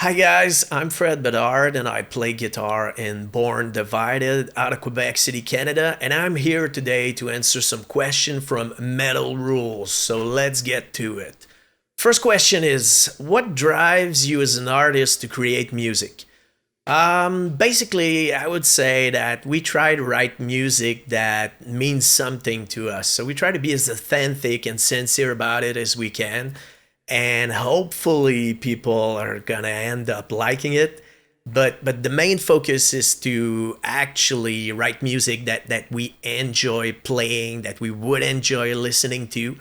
Hi guys, I'm Fred Bedard and I play guitar in Born Divided out of Quebec City, Canada, and I'm here today to answer some questions from Metal Rules. So let's get to it. First question is, what drives you as an artist to create music? Basically, I would say that we try to write music that means something to us. So we try to be as authentic and sincere about it as we can. And hopefully people are gonna end up liking it. But the main focus is to actually write music that we enjoy playing, that we would enjoy listening to,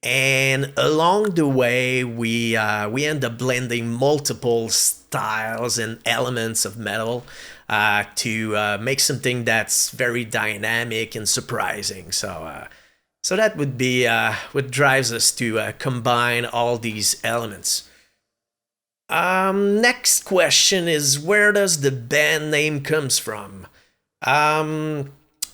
and along the way we end up blending multiple styles and elements of metal to make something that's very dynamic and surprising. So that would be what drives us to combine all these elements. Next question is, where does the band name comes from? Um,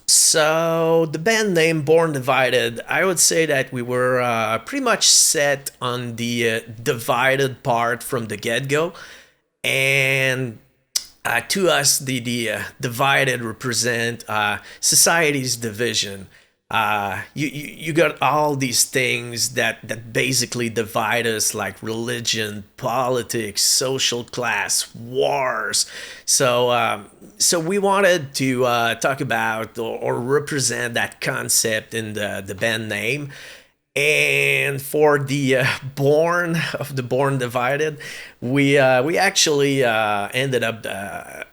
so the band name Born Divided, I would say that we were pretty much set on the divided part from the get-go, and to us, the divided represent society's division. You got all these things that basically divide us, like religion, politics, social class, wars. So we wanted to talk about or represent that concept in the band name. And for the Born Divided, we actually ended up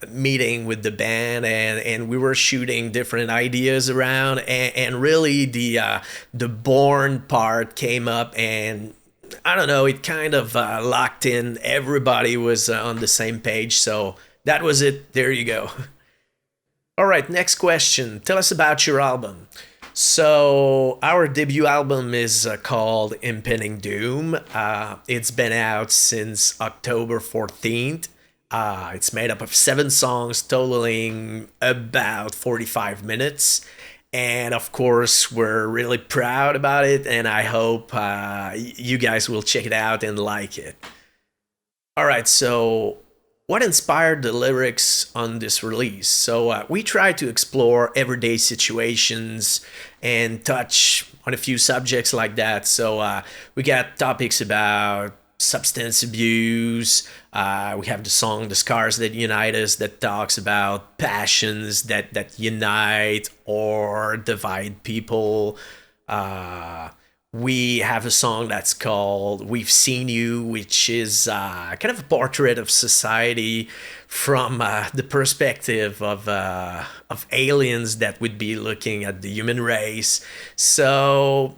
meeting with the band, and we were shooting different ideas around, and really the Born part came up, and I don't know, it kind of locked in. Everybody was on the same page, so that was it. There you go. All right, next question. Tell us about your album. So our debut album is called Impending Doom. It's been out since October 14th. It's made up of 7 songs totaling about 45 minutes. And of course, we're really proud about it, and I hope you guys will check it out and like it. All right, so what inspired the lyrics on this release? So we try to explore everyday situations and touch on a few subjects like that. So we got topics about substance abuse. We have the song "The Scars That Unite Us" that talks about passions that unite or divide people. Uh, we have a song that's called "We've Seen You," which is kind of a portrait of society from the perspective of aliens that would be looking at the human race. So,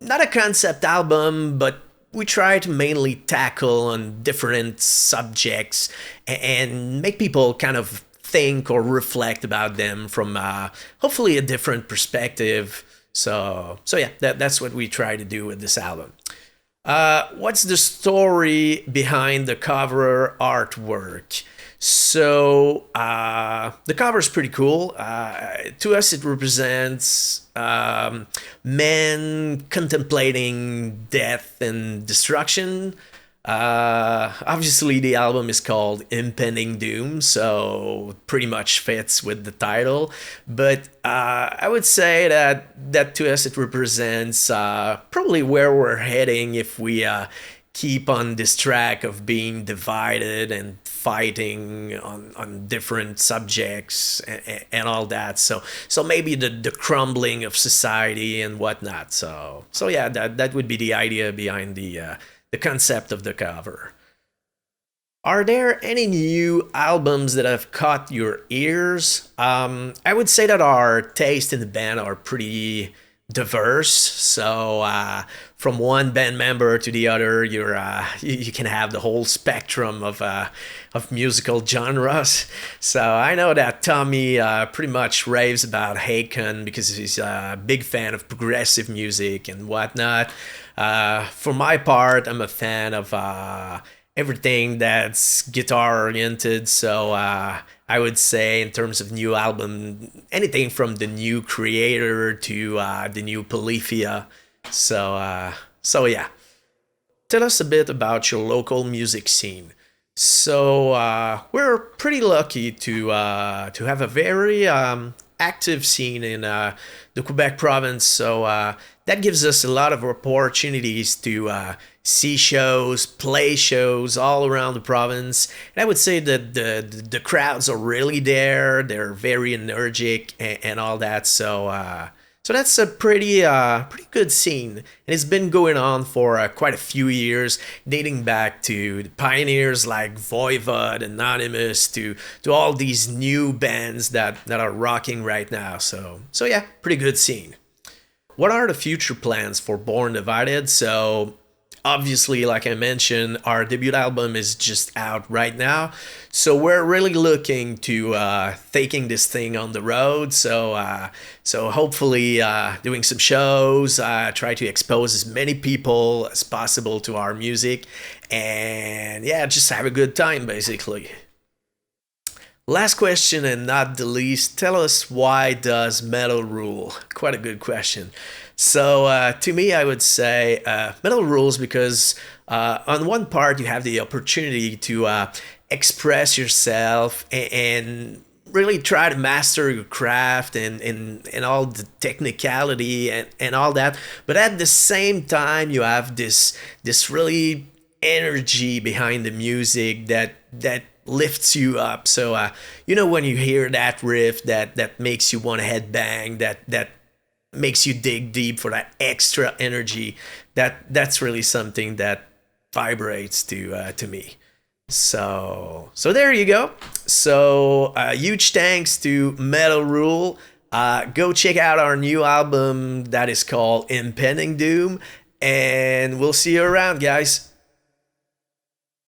not a concept album, but we try to mainly tackle on different subjects and make people kind of think or reflect about them from hopefully a different perspective. So yeah, that's what we try to do with this album. What's the story behind the cover artwork? So the cover is pretty cool. To us, it represents men contemplating death and destruction. Obviously, the album is called Impending Doom, so pretty much fits with the title. But I would say that to us it represents probably where we're heading if we keep on this track of being divided and fighting on different subjects and all that. So maybe the crumbling of society and whatnot. So yeah, that would be the idea behind the concept of the cover. Are there any new albums that have caught your ears? I would say that our taste in the band are pretty diverse. So from one band member to the other, you can have the whole spectrum of musical genres. So I know that Tommy pretty much raves about Haken because he's a big fan of progressive music and whatnot. For my part, I'm a fan of everything that's guitar oriented. So I would say, in terms of new album, anything from the new Creator to the new Polyphia. So yeah, tell us a bit about your local music scene. So we're pretty lucky to have a very active scene in the Quebec province. So that gives us a lot of opportunities to see shows, play shows all around the province. And I would say that the crowds are really there. They're very energetic and all that. So that's a pretty good scene, and it's been going on for quite a few years, dating back to the pioneers like Voivod, Anonymous, to all these new bands that are rocking right now. So yeah, pretty good scene. What are the future plans for Born Divided? So obviously, like I mentioned, our debut album is just out right now, so we're really looking to taking this thing on the road. So hopefully, doing some shows, try to expose as many people as possible to our music, and yeah, just have a good time basically. Last question and not the least, tell us, why does metal rule? Quite a good question. So to me, I would say metal rules because on one part you have the opportunity to express yourself and really try to master your craft and all the technicality and all that. But at the same time, you have this really energy behind the music that lifts you up. So when you hear that riff that makes you want to headbang, that makes you dig deep for that extra energy, that's really something that vibrates to me. So there you go. So huge thanks to Metal Rule. Go check out our new album that is called Impending Doom, and we'll see you around, guys.